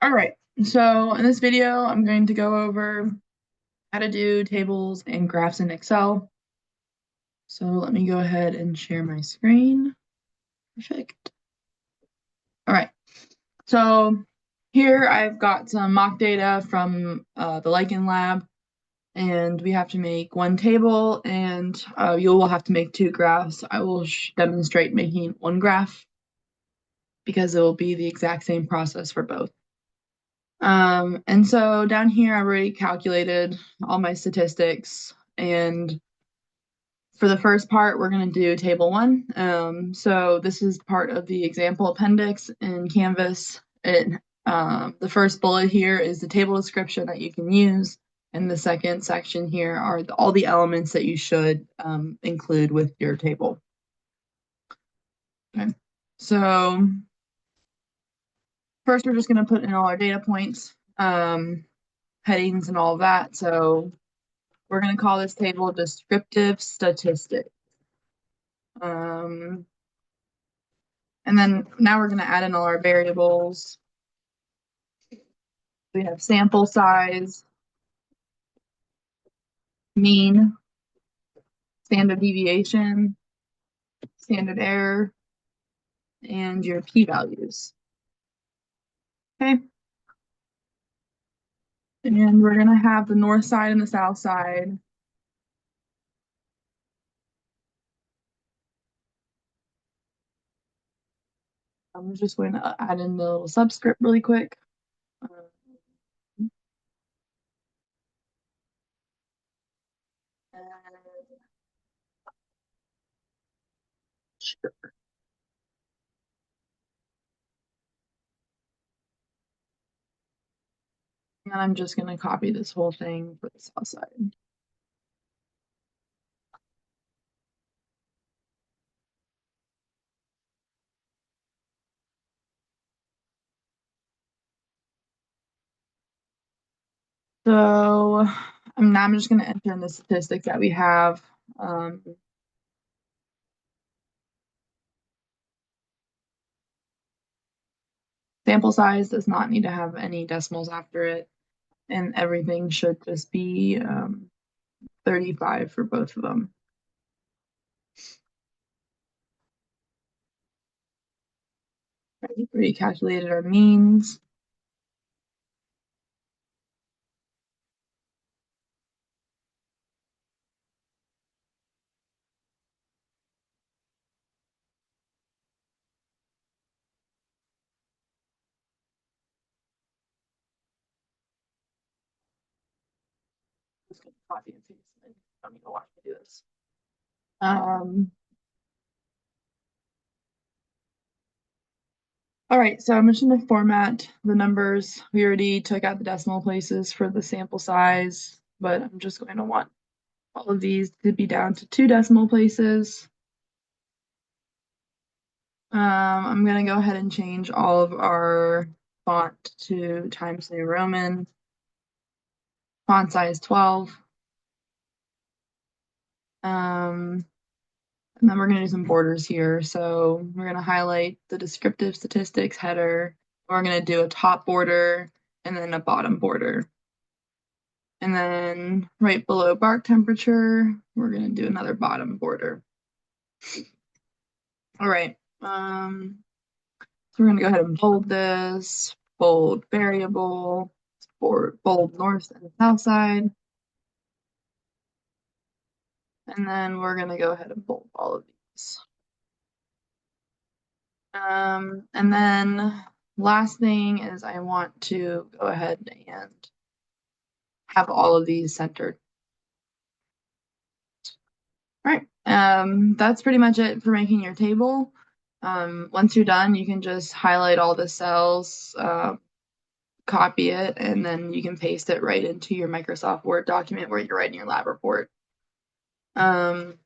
All right, so in this video, I'm going to go over how to do tables and graphs in Excel. So let me go ahead and share my screen. Perfect. All right, so here I've got some mock data from the Lichen Lab, and we have to make one table, and you will have to make two graphs. I will demonstrate making one graph because it will be the exact same process for both. And so down here, I've already calculated all my statistics. And for the first part, we're going to do table one. So this is part of the example appendix in Canvas. The first bullet here is the table description that you can use. And the second section here are all the elements that you should include with your table. Okay. So first, we're just going to put in all our data points, headings, and all of that. So we're going to call this table descriptive statistics. And then now we're going to add in all our variables. We have sample size, mean, standard deviation, standard error, and your p-values. Okay. And we're going to have the north side and the south side. I'm just going to add in the little subscript really quick. Sure. And I'm just going to copy this whole thing for the south side. So now I'm just going to enter in the statistics that we have. Sample size does not need to have any decimals after it, and everything should just be 35 for both of them. We already calculated our means. Just going to copy and paste it. Don't need to watch me do this. All right, so I'm just going to format the numbers. We already took out the decimal places for the sample size, but I'm just going to want all of these to be down to 2 decimal places. I'm going to go ahead and change all of our font to Times New Roman. Font size 12. And then we're going to do some borders here. So we're going to highlight the descriptive statistics header. We're going to do a top border and then a bottom border. And then right below bark temperature, we're going to do another bottom border. All right. So we're going to go ahead and bold this, bold variable, bold north and south side. And then we're going to go ahead and bold all of these. And then last thing is I want to go ahead and have all of these centered. All right, that's pretty much it for making your table. Once you're done, you can just highlight all the cells, copy it, and then you can paste it right into your Microsoft Word document where you're writing your lab report. So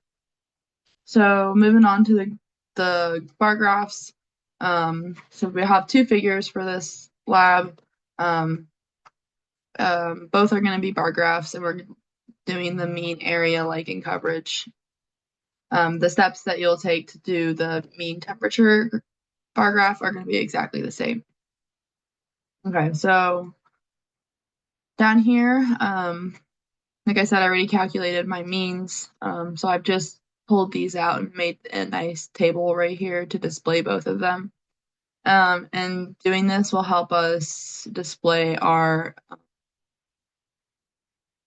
moving on to the bar graphs. So we have 2 figures for this lab. Both are going to be bar graphs, and we're doing the mean area, lichen coverage. The steps that you'll take to do the mean temperature bar graph are going to be exactly the same. Okay, so down here, like I said, I already calculated my means. So I've just pulled these out and made a nice table right here to display both of them. And doing this will help us display our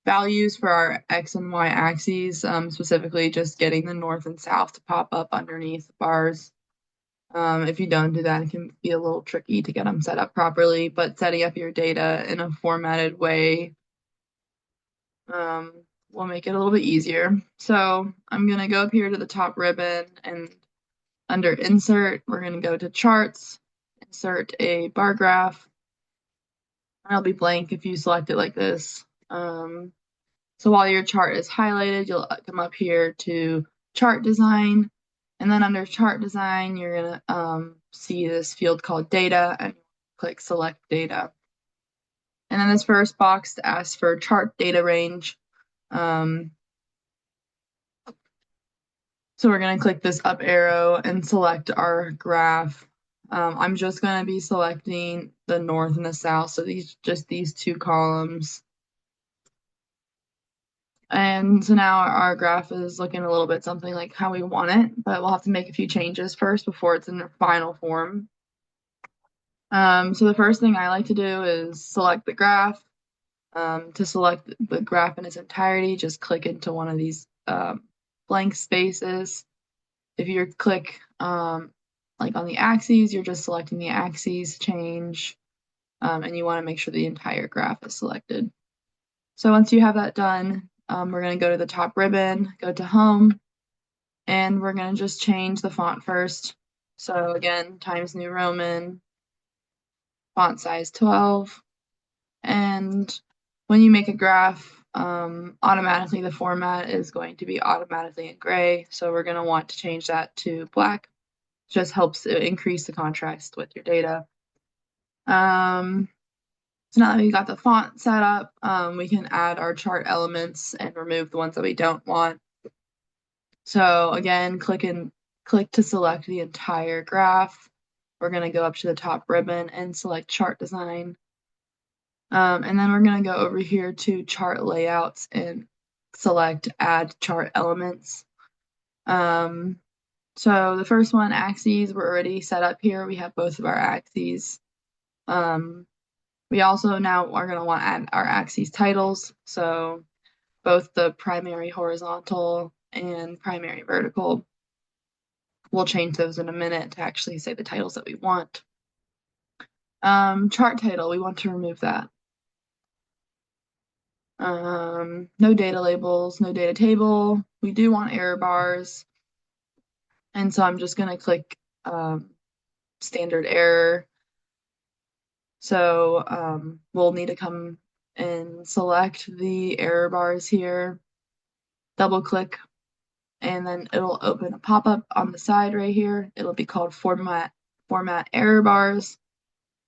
values for our X and Y axes, specifically just getting the north and south to pop up underneath the bars. If you don't do that, it can be a little tricky to get them set up properly, but setting up your data in a formatted way will make it a little bit easier. So I'm going to go up here to the top ribbon, and under Insert, we're going to go to Charts, insert a bar graph. It'll be blank if you select it like this. So while your chart is highlighted, you'll come up here to Chart Design, and then under Chart Design, you're going to see this field called Data, and click Select Data. And then this first box asks for chart data range. So we're going to click this up arrow and select our graph. I'm just going to be selecting the north and the south, so these two columns. And so now our graph is looking a little bit something like how we want it, but we'll have to make a few changes first before it's in the final form. So the first thing I like to do is select the graph. To select the graph in its entirety, just click into one of these blank spaces. If you click like on the axes, you're just selecting the axes change, and you want to make sure the entire graph is selected. So once you have that done, we're going to go to the top ribbon, go to Home, and we're going to just change the font first. So again, Times New Roman, font size 12, and when you make a graph, automatically the format is going to be automatically in gray, so we're going to want to change that to black. Just helps increase the contrast with your data. So now that we got the font set up, we can add our chart elements and remove the ones that we don't want. So again, click to select the entire graph. We're going to go up to the top ribbon and select Chart Design. And then we're going to go over here to Chart Layouts and select Add Chart Elements. So the first one, axes, we're already set up here. We have both of our axes. We also now are going to want to add our axes titles. So both the primary horizontal and primary vertical. We'll change those in a minute to actually say the titles that we want. Chart title, we want to remove that. No data labels, no data table. We do want error bars. And so I'm just going to click standard error. So we'll need to come and select the error bars here, double click, and then it'll open a pop-up on the side right here. It'll be called Format Error Bars.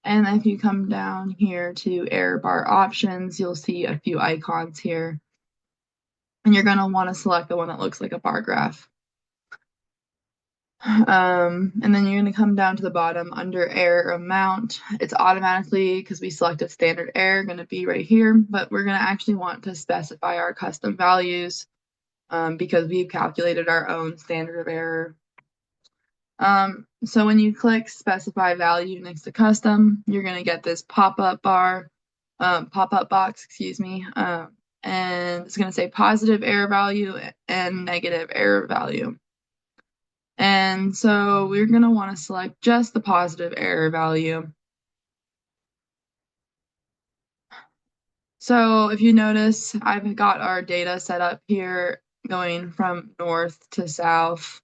And if you come down here to error bar options, you'll see a few icons here. And you're going to want to select the one that looks like a bar graph. And then you're going to come down to the bottom under error amount. It's automatically, because we selected standard error, going to be right here, but we're going to actually want to specify our custom values because we've calculated our own standard of error. So when you click specify value next to custom, you're going to get this pop-up box, excuse me, and it's going to say positive error value and negative error value. And so we're going to want to select just the positive error value. So if you notice, I've got our data set up here going from north to south.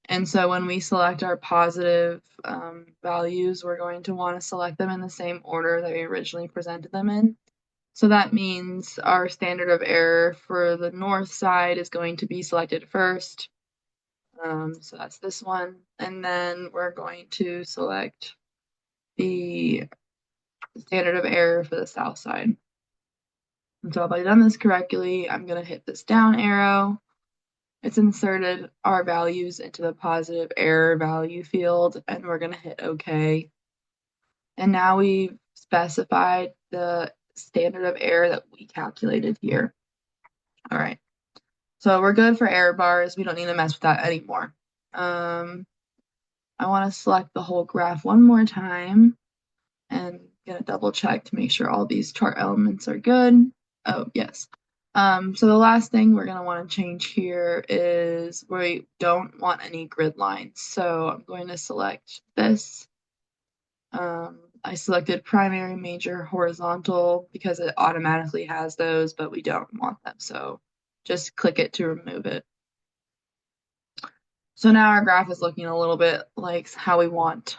And so when we select our positive values, we're going to want to select them in the same order that we originally presented them in. So that means our standard of error for the north side is going to be selected first. So that's this one. And then we're going to select the standard of error for the south side. And so if I've done this correctly, I'm going to hit this down arrow. It's inserted our values into the positive error value field, and we're going to hit OK. And now we've specified the standard of error that we calculated here. All right, so we're good for error bars. We don't need to mess with that anymore. I want to select the whole graph one more time and gonna double check to make sure all these chart elements are good. Oh, yes. So the last thing we're gonna want to change here is we don't want any grid lines. So I'm going to select this. I selected primary, major, horizontal because it automatically has those, but we don't want them. So just click it to remove it. So now our graph is looking a little bit like how we want.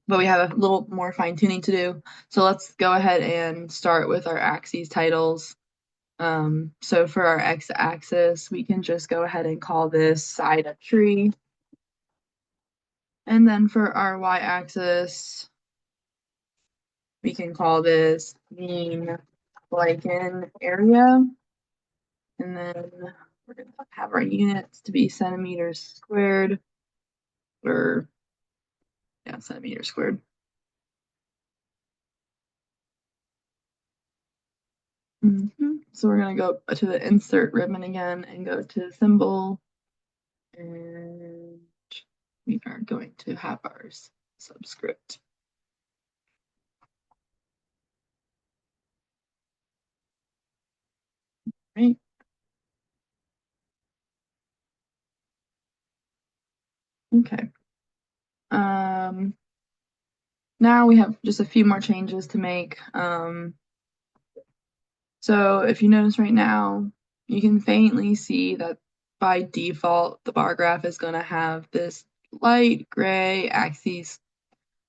But we have a little more fine tuning to do. So let's go ahead and start with our axes titles. So for our x-axis, we can just go ahead and call this side of tree. And then for our y-axis, we can call this mean lichen area. And then we're going to have our units to be centimeters squared, or yeah, centimeters squared. So we're going to go to the insert ribbon again and go to symbol. And we are going to have our subscript. Right. Okay. Now we have just a few more changes to make. So if you notice right now, you can faintly see that by default, the bar graph is going to have this light gray axis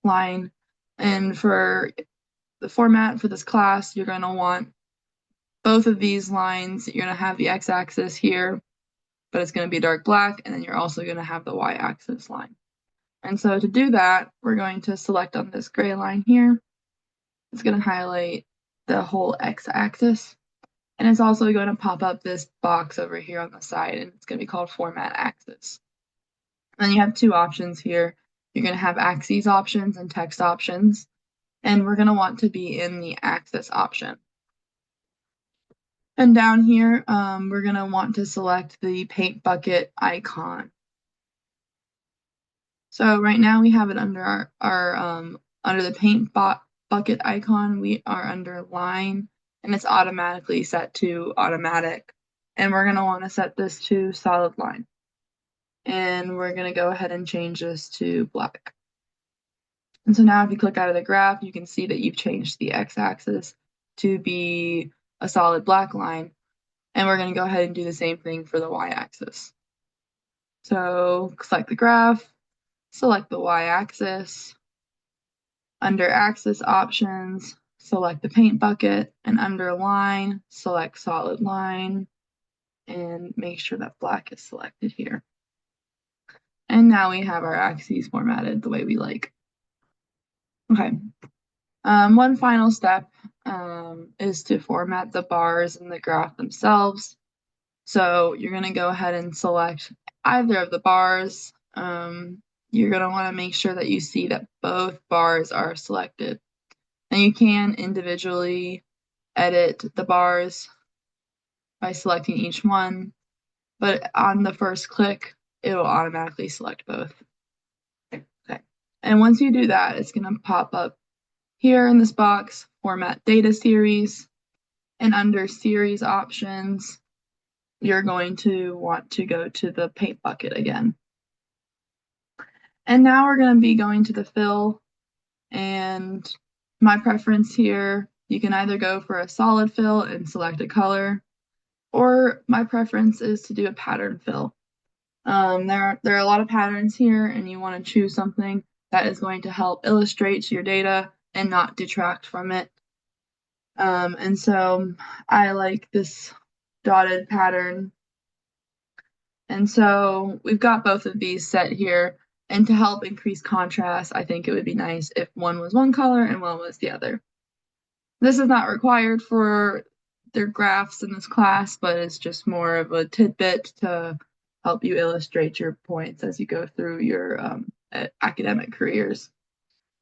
line. And for the format for this class, you're going to want both of these lines. You're going to have the x-axis here, but it's going to be dark black, and then you're also going to have the y-axis line. And so to do that, we're going to select on this gray line here. It's going to highlight the whole x-axis. And it's also going to pop up this box over here on the side, and it's going to be called Format Axis. And then you have two options here. You're going to have axes options and text options, and we're going to want to be in the axis option. And down here, we're going to want to select the paint bucket icon. So right now we have it under our under the paint bucket icon, we are under line, and it's automatically set to automatic. And we're going to want to set this to solid line. And we're going to go ahead and change this to black. And so now if you click out of the graph, you can see that you've changed the x-axis to be a solid black line. And we're going to go ahead and do the same thing for the y-axis. So select the graph, select the y-axis. Under axis options, select the paint bucket, and under line, select solid line, and make sure that black is selected here. And now we have our axes formatted the way we like. Okay. One final step is to format the bars in the graph themselves. So you're going to go ahead and select either of the bars. You're going to want to make sure that you see that both bars are selected. And you can individually edit the bars by selecting each one, but on the first click, it will automatically select both. Okay. And once you do that, it's going to pop up here in this box, Format Data Series, and under Series Options, you're going to want to go to the paint bucket again. And now we're going to be going to the fill, and my preference here, you can either go for a solid fill and select a color, or my preference is to do a pattern fill. There are a lot of patterns here, and you want to choose something that is going to help illustrate your data and not detract from it. And so I like this dotted pattern. And so we've got both of these set here. And to help increase contrast, I think it would be nice if one was one color and one was the other. This is not required for their graphs in this class, but it's just more of a tidbit to help you illustrate your points as you go through your academic careers.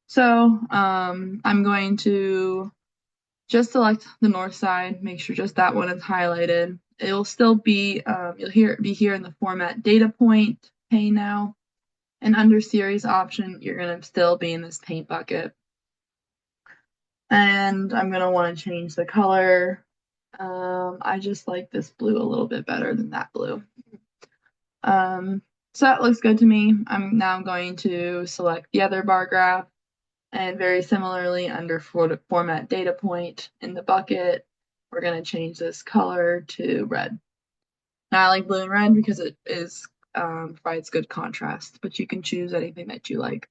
So I'm going to just select the north side, make sure just that one is highlighted. It will still be, you'll be here in the format data point pane now. And under series option, you're going to still be in this paint bucket. And I'm going to want to change the color. I just like this blue a little bit better than that blue. So that looks good to me. I'm now going to select the other bar graph, and very similarly under format data point in the bucket, we're going to change this color to red. Now I like blue and red because it provides good contrast, but you can choose anything that you like.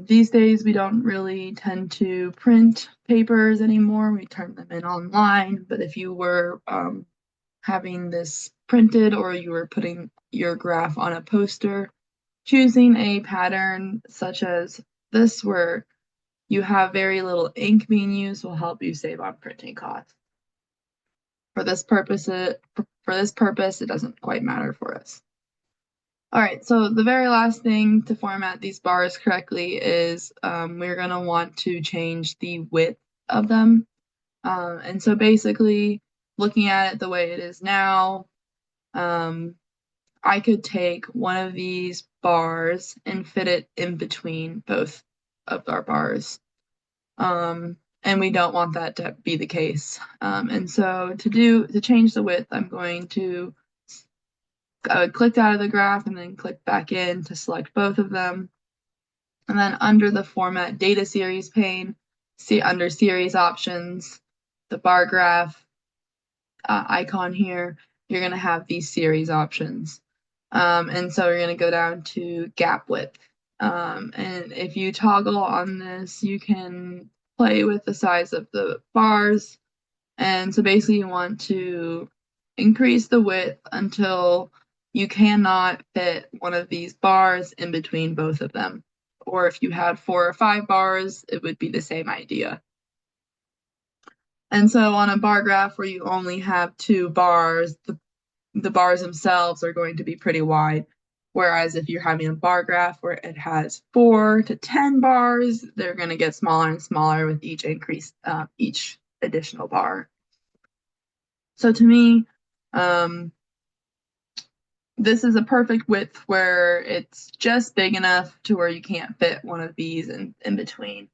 These days we don't really tend to print papers anymore. We turn them in online, but if you were having this printed or you were putting your graph on a poster, choosing a pattern such as this where you have very little ink being used will help you save on printing costs. For this purpose, it doesn't quite matter for us. All right, so the very last thing to format these bars correctly is we're going to want to change the width of them. And so basically, looking at it the way it is now, I could take one of these bars and fit it in between both of our bars. And we don't want that to be the case. And so to change the width, I'm going to I would click out of the graph and then click back in to select both of them. And then under the format data series pane, see under series options, the bar graph icon here, you're going to have these series options. And so we're going to go down to gap width. And if you toggle on this, you can play with the size of the bars. And so basically you want to increase the width until you cannot fit one of these bars in between both of them. Or if you had 4 or 5 bars, it would be the same idea. And so on a bar graph where you only have 2 bars, the bars themselves are going to be pretty wide. Whereas if you're having a bar graph where it has 4 to 10 bars, they're going to get smaller and smaller with each additional bar. So to me, this is a perfect width where it's just big enough to where you can't fit one of these in between.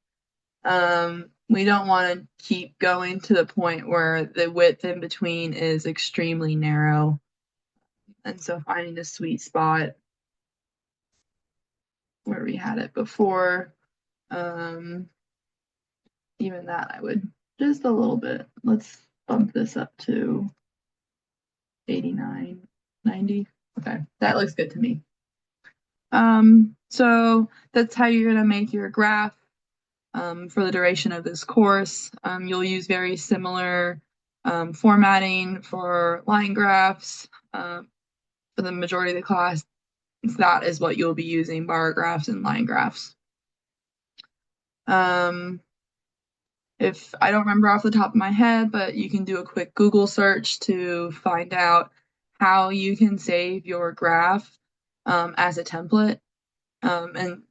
We don't want to keep going to the point where the width in between is extremely narrow. And so finding the sweet spot where we had it before, even that I would just a little bit. Let's bump this up to 89, 90. Okay, that looks good to me. So that's how you're going to make your graph for the duration of this course. You'll use very similar formatting for line graphs for the majority of the class. That is what you'll be using, bar graphs and line graphs. If I don't remember off the top of my head, but you can do a quick Google search to find out how you can save your graph as a template. And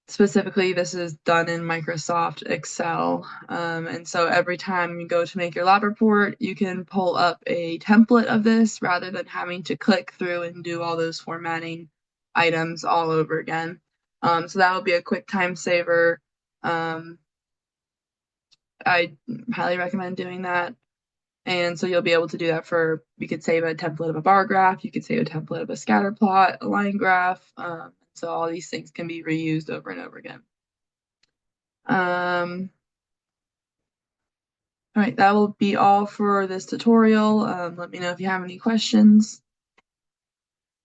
specifically, this is done in Microsoft Excel. And so every time you go to make your lab report, you can pull up a template of this rather than having to click through and do all those formatting items all over again. So that will be a quick time saver. I highly recommend doing that. And so you'll be able to do that you could save a template of a bar graph, you could save a template of a scatter plot, a line graph. So all these things can be reused over and over again. All right, that will be all for this tutorial. Let me know if you have any questions.